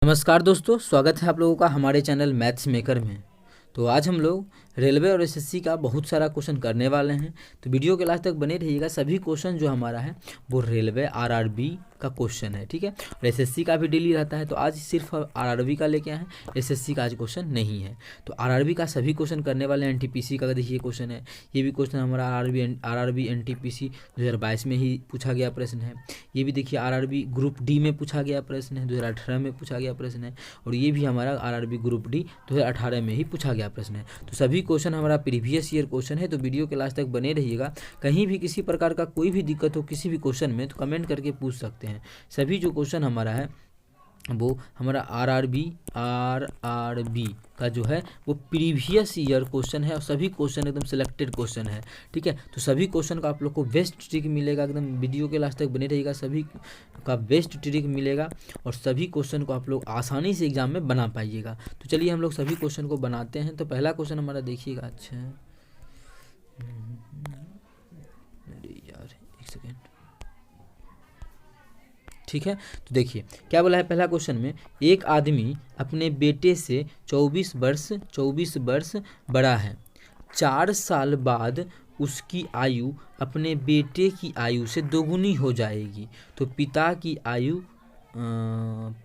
नमस्कार दोस्तों, स्वागत है आप लोगों का हमारे चैनल मैथ्स मेकर में। तो आज हम लोग रेलवे और एसएससी का बहुत सारा क्वेश्चन करने वाले हैं, तो वीडियो के लास्ट तक बने रहिएगा। सभी क्वेश्चन जो हमारा है वो रेलवे आरआरबी का क्वेश्चन है, ठीक है। और एसएससी का भी डेली रहता है, तो आज सिर्फ आरआरबी का लेके आए हैं, एसएससी का आज क्वेश्चन नहीं है। तो आरआरबी का सभी क्वेश्चन करने वाले हैं। एनटीपीसी का देखिए क्वेश्चन है, ये भी क्वेश्चन हमारा आरआरबी एनटीपीसी 2022 में ही पूछा गया प्रश्न है। ये भी देखिए आरआरबी ग्रुप डी में पूछा गया प्रश्न है, 2018 में पूछा गया प्रश्न है। और ये भी हमारा आरआरबी ग्रुप डी 2018 में ही पूछा गया प्रश्न है। तो सभी क्वेश्चन हमारा प्रीवियस ईयर क्वेश्चन है, तो वीडियो के लास्ट तक बने रहिएगा। कहीं भी किसी प्रकार का कोई भी दिक्कत हो किसी भी क्वेश्चन में तो कमेंट करके पूछ सकते हैं। सभी जो क्वेश्चन हमारा है वो हमारा आरआरबी का जो है वो प्रीवियस ईयर क्वेश्चन है, और सभी क्वेश्चन एकदम सिलेक्टेड क्वेश्चन है, ठीक है। तो सभी क्वेश्चन का आप लोग को बेस्ट ट्रिक मिलेगा, एकदम वीडियो के लास्ट तक बने रहिएगा। सभी का बेस्ट ट्रिक मिलेगा और सभी क्वेश्चन को आप लोग आसानी से एग्जाम में बना पाइएगा। तो चलिए हम लोग सभी क्वेश्चन को बनाते हैं। तो पहला क्वेश्चन हमारा देखिएगा, अच्छा अरे यार एक सेकेंड, ठीक है। तो देखिए क्या बोला है पहला क्वेश्चन में, एक आदमी अपने बेटे से 24 वर्ष बड़ा है। 4 साल बाद उसकी आयु अपने बेटे की आयु से दोगुनी हो जाएगी, तो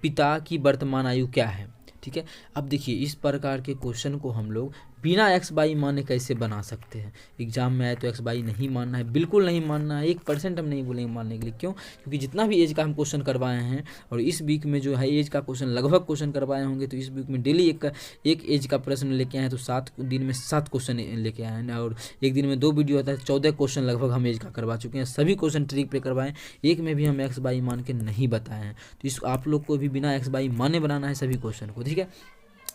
पिता की वर्तमान आयु क्या है, ठीक है। अब देखिए इस प्रकार के क्वेश्चन को हम लोग बिना एक्स बाई माने कैसे बना सकते हैं। एग्जाम में आए तो एक्स बाई नहीं मानना है, बिल्कुल नहीं मानना है, 1% हम नहीं बोलेंगे मानने के लिए। क्यों? क्योंकि जितना भी एज का हम क्वेश्चन करवाए हैं, और इस वीक में जो है एज का क्वेश्चन लगभग क्वेश्चन करवाए होंगे, तो इस वीक में डेली एक एज का प्रश्न लेके आए हैं, तो 7 दिन में 7 क्वेश्चन लेके आए हैं। और एक दिन में 2 वीडियो आता है, 14 क्वेश्चन लगभग हम एज का करवा चुके हैं। सभी क्वेश्चन ट्रिक पे करवाएं, एक में भी हम एक्स बाई मान के नहीं बताए हैं। तो इस आप लोग को भी बिना एक्स बाई माने बनाना है सभी क्वेश्चन को, ठीक है।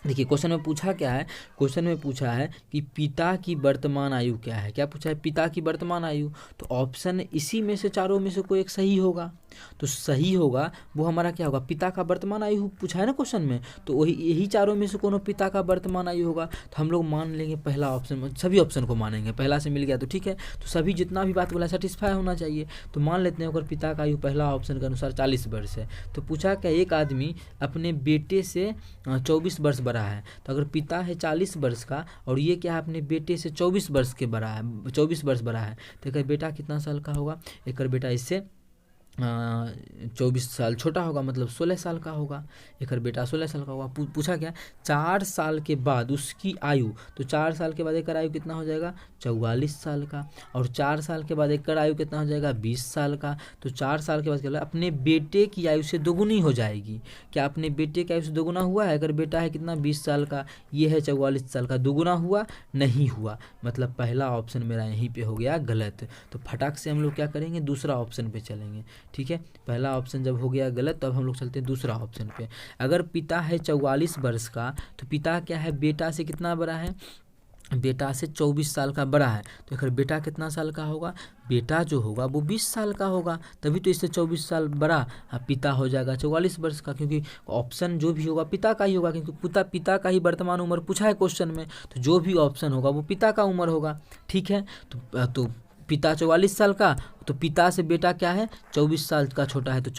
देखिए क्वेश्चन में पूछा क्या है, क्वेश्चन में पूछा है कि पिता की वर्तमान आयु क्या है। क्या पूछा है? पिता की वर्तमान आयु। तो ऑप्शन इसी में से चारों में से कोई एक सही होगा, तो सही होगा वो हमारा क्या होगा, पिता का वर्तमान आयु पूछा है ना क्वेश्चन में, तो वही यही चारों में से कोनो पिता का वर्तमान आयु होगा। तो हम लोग मान लेंगे पहला ऑप्शन, सभी ऑप्शन को मानेंगे, पहला से मिल गया तो ठीक है। तो सभी जितना भी बात बोला सेटिस्फाई होना चाहिए, तो मान लेते हैं अगर पिता का आयु पहला ऑप्शन के अनुसार 40 वर्ष है। तो पूछा क्या, एक आदमी अपने बेटे से 24 वर्ष बड़ा है। तो अगर पिता है 40 वर्ष का और ये क्या है अपने बेटे से 24 वर्ष के बड़ा है, 24 वर्ष बड़ा है, तो एक बेटा कितना साल का होगा, एक बेटा इससे 24 साल छोटा होगा, मतलब 16 साल का होगा। एक बेटा 16 साल का होगा। पूछा क्या, 4 साल के बाद उसकी आयु, तो 4 साल के बाद एक आयु कितना हो जाएगा, 44 साल का। और 4 साल के बाद एक आयु कितना हो जाएगा, 20 साल का। तो 4 साल के बाद क्या अपने बेटे की आयु से दोगुनी हो जाएगी। क्या अपने बेटे की आयु से दोगुना हुआ है? अगर बेटा है कितना 20 साल का, ये है 44 साल का, दोगुना हुआ नहीं हुआ, मतलब पहला ऑप्शन मेरा यहीं पे हो गया गलत। तो फटाक से हम लोग क्या करेंगे, दूसरा ऑप्शन पे चलेंगे, ठीक है। पहला ऑप्शन जब हो गया गलत, तब हम लोग चलते हैं दूसरा ऑप्शन पे। अगर पिता है 44 वर्ष का, तो पिता क्या है बेटा से कितना बड़ा है, बेटा से 24 साल का बड़ा है। तो अगर बेटा कितना साल का होगा, बेटा जो होगा वो 20 साल का होगा, तभी तो इससे 24 साल बड़ा पिता हो जाएगा 44 वर्ष का, क्योंकि ऑप्शन जो भी होगा पिता का ही होगा, क्योंकि पिता का ही वर्तमान उम्र पूछा है क्वेश्चन में, तो जो भी ऑप्शन होगा वो पिता का उम्र होगा, ठीक है। तो पिता 44 साल का, तो पिता से बेटा क्या है 24 साल का छोटा है, तो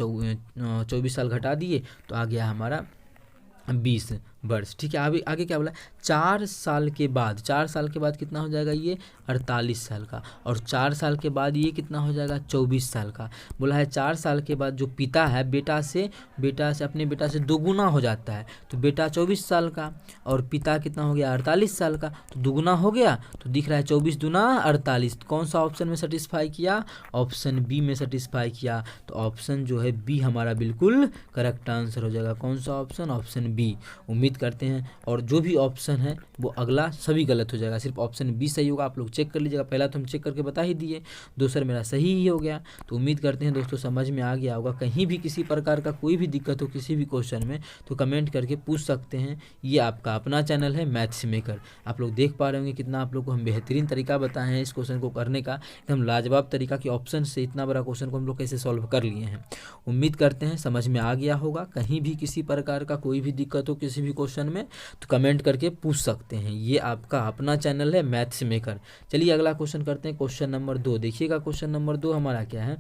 24 साल घटा दिए तो आ गया हमारा 20 वर्ष, ठीक है। आगे क्या बोला, 4 साल के बाद, 4 साल के बाद कितना हो जाएगा ये 48 साल का, और 4 साल के बाद ये कितना हो जाएगा 24 साल का। बोला है 4 साल के बाद जो पिता है बेटा से अपने बेटा से दोगुना हो जाता है, तो बेटा 24 साल का और पिता कितना हो गया 48 साल का, तो दोगुना हो गया, तो दिख रहा है 24 दूना 48। कौन सा ऑप्शन में सेटिस्फाई किया, ऑप्शन बी में सेटिस्फाई किया। तो ऑप्शन जो है बी हमारा बिल्कुल करेक्ट आंसर हो जाएगा। कौन सा ऑप्शन, ऑप्शन बी। उम्मीद करते हैं, और जो भी ऑप्शन है वो अगला सभी गलत हो जाएगा, सिर्फ ऑप्शन बी सही होगा। आप लोग चेक कर लीजिएगा, पहला तो हम चेक करके बता ही दिए, दूसरा मेरा सही ही हो गया। तो उम्मीद करते हैं दोस्तों समझ में आ गया होगा। कहीं भी किसी प्रकार का कोई भी दिक्कत हो किसी भी क्वेश्चन में, तो कमेंट करके पूछ सकते हैं। ये आपका अपना चैनल है मैथ्स मेकर, आप लोग देख पा रहे होंगे कितना आप लोग को हम बेहतरीन तरीका बताए हैं इस क्वेश्चन को करने का, एकदम लाजवाब तरीका कि ऑप्शन से इतना बड़ा क्वेश्चन को हम लोग कैसे सॉल्व कर लिए हैं। उम्मीद करते हैं समझ में आ गया होगा। कहीं भी किसी प्रकार का कोई भी दिक्कत हो किसी भी क्वेश्चन में, तो कमेंट करके पूछ सकते हैं। ये आपका अपना चैनल है मैथ्स मेकर। चलिए अगला क्वेश्चन करते हैं, क्वेश्चन नंबर 2। देखिएगा क्वेश्चन नंबर 2 हमारा क्या है,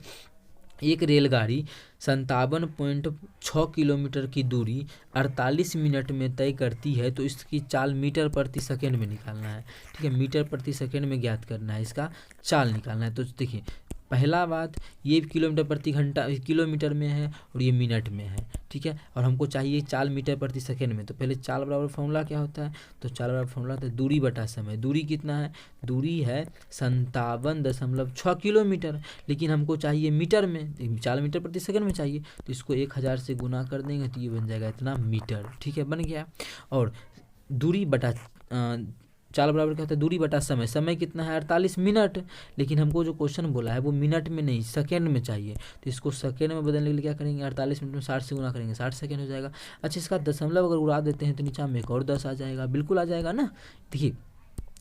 एक रेलगाड़ी 57.6 किलोमीटर की दूरी 48 मिनट में तय करती है तो इसकी चाल मीटर प्रति सेकंड में निकालना है। ठीक है, मीटर प्रति सेकंड में ज्ञात करना है, इसका चाल निकालना है। तो देखिए पहला बात, ये किलोमीटर प्रति घंटा किलोमीटर में है और ये मिनट में है। ठीक है, और हमको चाहिए चाल मीटर प्रति सेकंड में। तो पहले चाल बराबर फॉर्मूला क्या होता है, तो चाल बराबर फॉर्मूला होता है दूरी बटा समय। दूरी कितना है, दूरी है 57.6 किलोमीटर, लेकिन हमको चाहिए मीटर में, चाल मीटर प्रति सेकंड में चाहिए, तो इसको 1000 से गुना कर देंगे तो ये बन जाएगा इतना मीटर। ठीक है, बन गया। और दूरी बटा चाल बराबर क्या होता है, दूरी बटा समय। समय कितना है 48 मिनट, लेकिन हमको जो क्वेश्चन बोला है वो मिनट में नहीं सेकंड में चाहिए, तो इसको सेकंड में बदलने के लिए क्या करेंगे, 48 मिनट में 60 से गुना करेंगे, 60 सेकंड हो जाएगा। अच्छा, इसका दशमलव अगर उड़ा देते हैं तो नीचे में एक और 10 आ जाएगा, बिल्कुल आ जाएगा ना। देखिए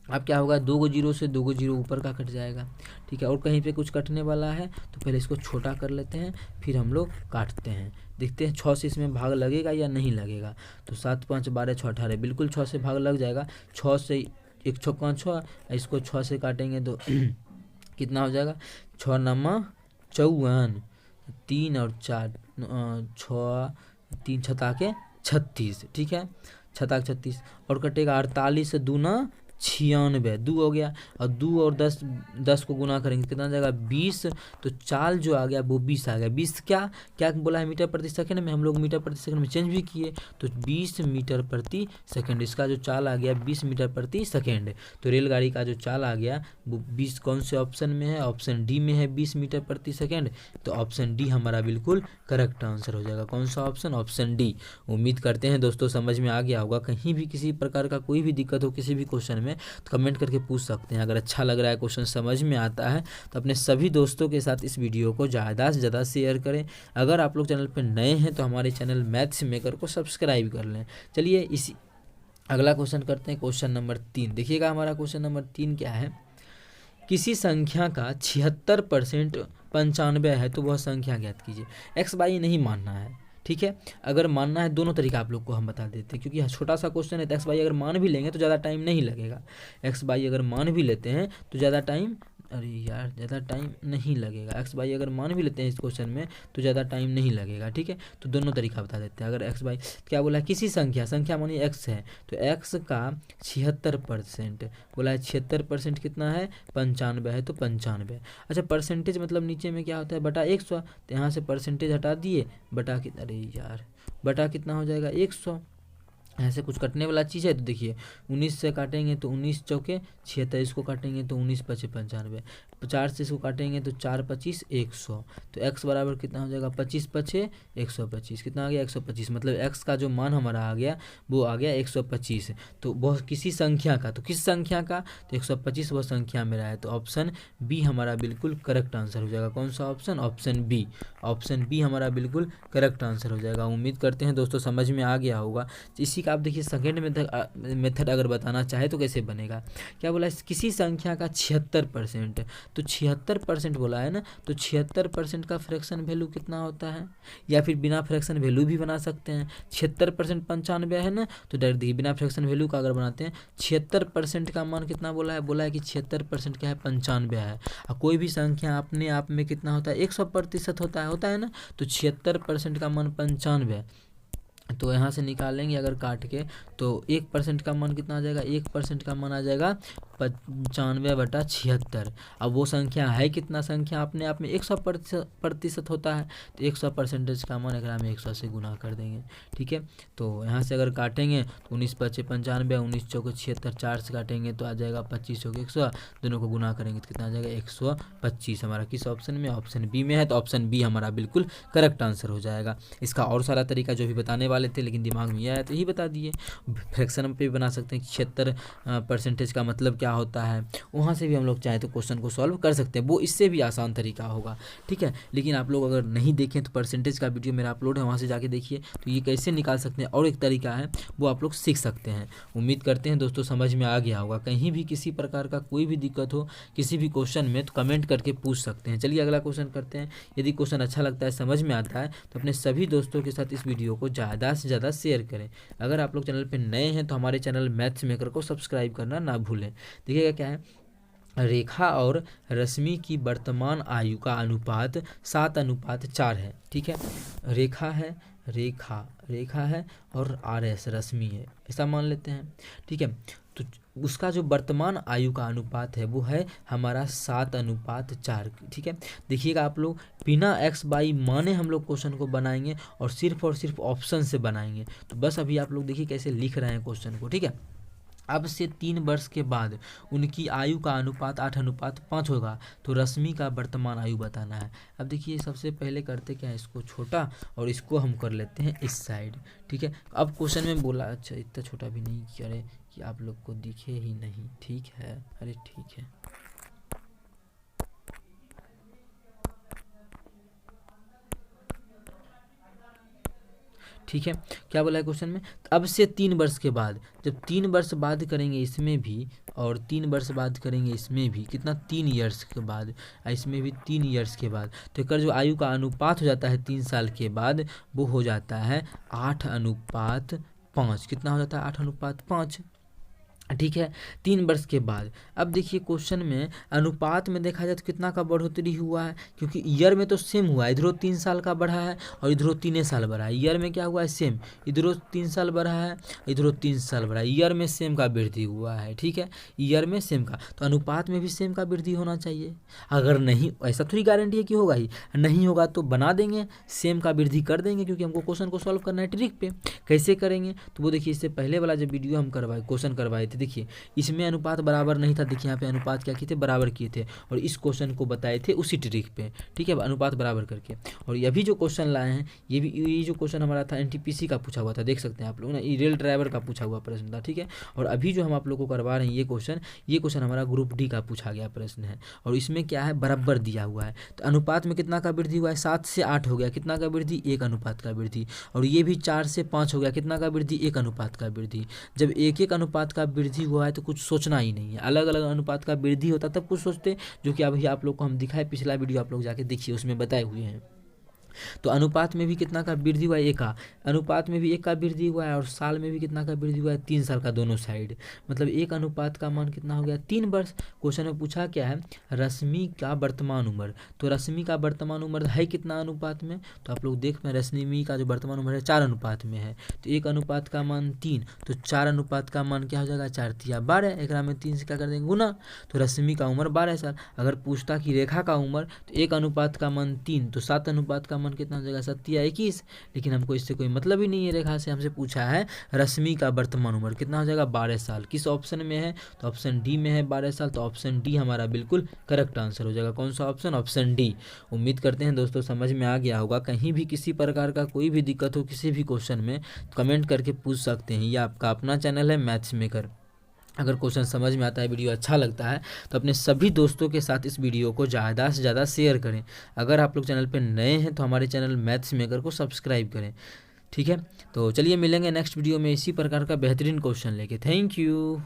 अब क्या होगा, 2 जीरो से 2 जीरो ऊपर का कट जाएगा। ठीक है, और कहीं पे कुछ कटने वाला है तो पहले इसको छोटा कर लेते हैं, फिर हम लोग काटते हैं, देखते हैं 6 से इसमें भाग लगेगा या नहीं लगेगा। तो 7 5 12 6 18, बिल्कुल 6 से भाग लग जाएगा। 6 से 1 6 5 6, इसको 6 से काटेंगे तो कितना हो जाएगा, 6 9 54, 3 और 4 6 3 छता के 36। ठीक है, छता के 36, और कटेगा 48 से 2 9 96, 2 हो गया, और 2 और 10 को गुना करेंगे कितना जाएगा 20। तो चाल जो आ गया वो 20 आ गया। 20 क्या क्या बोला है, मीटर प्रति सेकंड में, हम लोग मीटर प्रति सेकंड में चेंज भी किए, तो 20 मीटर प्रति सेकंड, इसका जो चाल आ गया 20 मीटर प्रति सेकंड। तो रेलगाड़ी का जो चाल आ गया वो 20 कौन से ऑप्शन में है, ऑप्शन डी में है, 20 मीटर प्रति सेकंड। तो ऑप्शन डी हमारा बिल्कुल करेक्ट आंसर हो जाएगा। कौन सा ऑप्शन, ऑप्शन डी। उम्मीद करते हैं दोस्तों समझ में आ गया होगा। कहीं भी किसी प्रकार का कोई भी दिक्कत हो किसी भी क्वेश्चन में तो कमेंट करके पूछ सकते हैं। अगर अच्छा लग रहा है, क्वेश्चन समझ में आता है, तो अपने सभी दोस्तों के साथ इस वीडियो को ज़्यादा से ज़्यादा शेयर करें। अगर आप लोग चैनल पर नए हैं तो हमारे चैनल मैथ्स मेकर को सब्सक्राइब कर लें। चलिए इसी अगला क्वेश्चन करते हैं, क्वेश्चन नंबर 3। देखिएगा हमारा क्वेश्चन नंबर 3 क्या है, किसी संख्या का 76% 95 है तो वह संख्या ज्ञात कीजिए। एक्स बाई नहीं मानना है। ठीक है, अगर मानना है दोनों तरीका आप लोग को हम बता देते हैं, क्योंकि छोटा सा क्वेश्चन है। तो एक्स बाई अगर मान भी लेंगे तो ज़्यादा टाइम नहीं लगेगा। एक्स बाई अगर मान भी लेते हैं तो ज़्यादा टाइम, अरे यार ज़्यादा टाइम नहीं लगेगा। एक्स बाई अगर मान भी लेते हैं इस क्वेश्चन में तो ज़्यादा टाइम नहीं लगेगा। ठीक है, तो दोनों तरीका बता देते हैं। अगर एक्स बाई क्या बोला है, किसी संख्या मानिए एक्स है, तो एक्स का 76% बोला है। 76% कितना है, 95 है, तो 95। अच्छा, परसेंटेज मतलब नीचे में क्या होता है, बटा 100, तो यहाँ से परसेंटेज हटा दिए, बटा कितना, अरे यार बटा कितना हो जाएगा 100। ऐसे कुछ कटने वाला चीज़ है, तो देखिए 19 से काटेंगे तो 19 चौके 76, इसको काटेंगे तो 19 पचे 95, 4 से इसको काटेंगे तो 4 25 100। तो x बराबर कितना हो जाएगा, 25 पचे 125, कितना आ गया 125। मतलब x का जो मान हमारा आ गया वो आ गया 125। तो वह किसी संख्या का, तो किस संख्या का, तो 125 वह संख्या मेरा है। तो ऑप्शन बी हमारा बिल्कुल करेक्ट आंसर हो जाएगा। कौन सा option, option B. Option B हमारा बिल्कुल करेक्ट आंसर हो जाएगा। उम्मीद करते हैं दोस्तों समझ में आ गया होगा। इसी का आप देखिए सेकेंड मेथड अगर बताना चाहे तो कैसे बनेगा, क्या बोला है, किसी संख्या का 76%, तो 76% बोला है ना, तो 76% का फ्रैक्शन वैल्यू कितना होता है, या फिर बिना फ्रैक्शन वैल्यू भी बना सकते हैं। 76% 95 है ना, तो डायरेक्ट देखिए बिना फ्रैक्शन वैल्यू का अगर बनाते हैं, 76% का मान कितना बोला है कि 76% क्या है, 95 है। और कोई भी संख्या अपने आप में कितना होता है, 100% होता है ना, तो 76% का मान 95 है। तो यहाँ से निकालेंगे अगर काट के, तो 1% का मान कितना आ जाएगा, 1% का मान आ जाएगा 95/76। अब वो संख्या है कितना, संख्या अपने आप में 100% होता है, तो 100% का मान अगर हम 100 से गुना कर देंगे। ठीक है, तो यहाँ से अगर काटेंगे तो 19 पचे 95, 19 चौके 76, 4 से काटेंगे तो आ जाएगा 25 चौके 100, दोनों को गुना करेंगे तो कितना आ जाएगा 125। हमारा किस ऑप्शन में, ऑप्शन बी में है। तो ऑप्शन बी हमारा बिल्कुल करेक्ट आंसर हो जाएगा। इसका और सारा तरीका जो भी बताने वाले थे लेकिन दिमाग में आया तो यही बता दिए। फ्रैक्शन पे भी बना सकते हैं, 76% का मतलब क्या होता है, वहाँ से भी हम लोग चाहे तो क्वेश्चन को सॉल्व कर सकते हैं, वो इससे भी आसान तरीका होगा। ठीक है, लेकिन आप लोग अगर नहीं देखें तो परसेंटेज का वीडियो मेरा अपलोड है, वहाँ से जाके देखिए, तो ये कैसे निकाल सकते हैं और एक तरीका है वो आप लोग सीख सकते हैं। उम्मीद करते हैं दोस्तों समझ में आ गया होगा। कहीं भी किसी प्रकार का कोई भी दिक्कत हो किसी भी क्वेश्चन में तो कमेंट करके पूछ सकते हैं। चलिए अगला क्वेश्चन करते हैं। यदि क्वेश्चन अच्छा लगता है, समझ में आता है, तो अपने सभी दोस्तों के साथ इस वीडियो को ज़्यादा से ज़्यादा शेयर करें। अगर आप लोग चैनल पर नए हैं तो हमारे चैनल मैथ्स मेकर को सब्सक्राइब करना ना भूलें। देखिएगा क्या है, रेखा और रश्मि की वर्तमान आयु का अनुपात 7:4 है। ठीक है, रेखा है और RS रश्मि है, ऐसा मान लेते हैं। ठीक है, तो उसका जो वर्तमान आयु का अनुपात है वो है हमारा 7:4। ठीक है, देखिएगा आप लोग, बिना x बाई माने हम लोग क्वेश्चन को बनाएंगे और सिर्फ ऑप्शन से बनाएंगे। तो बस अभी आप लोग देखिए कैसे लिख रहे हैं क्वेश्चन को। ठीक है, अब से 3 वर्ष के बाद उनकी आयु का अनुपात 8:5 होगा, तो रश्मि का वर्तमान आयु बताना है। अब देखिए सबसे पहले करते क्या है, इसको छोटा और इसको हम कर लेते हैं इस साइड। ठीक है, अब क्वेश्चन में बोला, अच्छा इतना छोटा भी नहीं किया रे कि आप लोग को दिखे ही नहीं। ठीक है, अरे ठीक है, ठीक है, क्या बोला है क्वेश्चन में, अब से 3 वर्ष के बाद, जब 3 वर्ष बाद करेंगे इसमें भी और 3 वर्ष बाद करेंगे इसमें भी, कितना 3 ईयर्स के बाद, इसमें भी 3 ईयर्स के बाद, तो एक जो आयु का अनुपात हो जाता है 3 साल के बाद, वो हो जाता है 8:5। कितना हो जाता है, 8:5। ठीक है, 3 वर्ष के बाद। अब देखिए क्वेश्चन में अनुपात में देखा जाए तो कितना का बढ़ोतरी हुआ है, क्योंकि ईयर में तो सेम हुआ है, इधरों 3 साल का बढ़ा है और इधरों 3 साल बढ़ा है। ईयर में क्या हुआ है, सेम, इधरों 3 साल बढ़ा है, इधरों 3 साल बढ़ा है, ईयर में सेम का वृद्धि हुआ है। ठीक है, ईयर में सेम का, तो अनुपात में भी सेम का वृद्धि होना चाहिए। अगर नहीं, ऐसा थोड़ी गारंटी है कि होगा ही, नहीं होगा तो बना देंगे, सेम का वृद्धि कर देंगे, क्योंकि हमको क्वेश्चन को सॉल्व करना है ट्रिक पे। कैसे करेंगे, तो वो देखिए इससे पहले वाला जो वीडियो हम क्वेश्चन करवाए थे, देखिए इसमें अनुपात बराबर नहीं था, देखिए यहाँ पे अनुपात क्या किए थे, बराबर किए थे, और इस क्वेश्चन को बताए थे उसी ट्रिक पे। ठीक है, अनुपात बराबर करके। और ये भी जो क्वेश्चन लाए हैं, ये जो क्वेश्चन हमारा था NTPC का पूछा हुआ था, देख सकते हैं आप लोग ना, ये रेल ड्राइवर का पूछा हुआ प्रश्न था। ठीक है, और अभी जो हम आप लोग को करवा रहे हैं ये क्वेश्चन हमारा ग्रुप D का पूछा गया प्रश्न है, और इसमें क्या है, बराबर दिया हुआ है। तो अनुपात में कितना का वृद्धि हुआ है, 7 से 8 हो गया, कितना का वृद्धि, 1 अनुपात का वृद्धि। और ये भी 4 से 5 हो गया, कितना का वृद्धि, 1 अनुपात का वृद्धि। जब 1 अनुपात का वृद्धि हुआ है तो कुछ सोचना ही नहीं है, अलग अलग अनुपात का वृद्धि होता तब कुछ सोचते, जो कि अभी आप लोग को हम दिखाए, पिछला वीडियो आप लोग जाके देखिए, उसमें बताए हुए हैं। तो अनुपात में भी कितना का वृद्धि हुआ है, 1 का, अनुपात में भी 1 का वृद्धि हुआ है, और साल में भी कितना का वृद्धि हुआ है, 3 साल का, दोनों साइड, मतलब 1 अनुपात का मान कितना हो गया, 3 वर्ष। क्वेश्चन में पूछा क्या है, रश्मि का वर्तमान उम्र, तो रश्मि का वर्तमान उम्र है कितना अनुपात में, तो आप लोग देख पाए रश्मि का जो वर्तमान उम्र है 4 अनुपात में है, तो 1 अनुपात का मान 3, तो 4 अनुपात का मान क्या हो जाएगा, 4 तिया 12, एक में 3 से क्या कर देंगे, गुना, तो रश्मि का उम्र 12 साल। अगर पूछता कि रेखा का उम्र, तो 1 अनुपात का मान 3, तो 7 अनुपात का मान कितना हो जाएगा, 7 या 21। लेकिन हमको इससे कोई मतलब ही नहीं है, रेखा से हमसे पूछा है रश्मि का वर्तमान उम्र कितना हो जाएगा, 12 साल। किस ऑप्शन में है, तो ऑप्शन डी में है 12 साल, तो ऑप्शन डी हमारा बिल्कुल करेक्ट आंसर हो जाएगा। कौन सा ऑप्शन, ऑप्शन डी। उम्मीद करते हैं दोस्तों समझ में आ गया होगा। कहीं भी किसी प्रकार का कोई भी दिक्कत हो किसी भी क्वेश्चन में, कमेंट करके पूछ सकते हैं। ये आपका अपना चैनल है मैथ्स मेकर। अगर क्वेश्चन समझ में आता है, वीडियो अच्छा लगता है, तो अपने सभी दोस्तों के साथ इस वीडियो को ज़्यादा से ज़्यादा शेयर करें। अगर आप लोग चैनल पर नए हैं तो हमारे चैनल मैथ्स मेकर को सब्सक्राइब करें। ठीक है, तो चलिए मिलेंगे नेक्स्ट वीडियो में इसी प्रकार का बेहतरीन क्वेश्चन लेके। Thank you.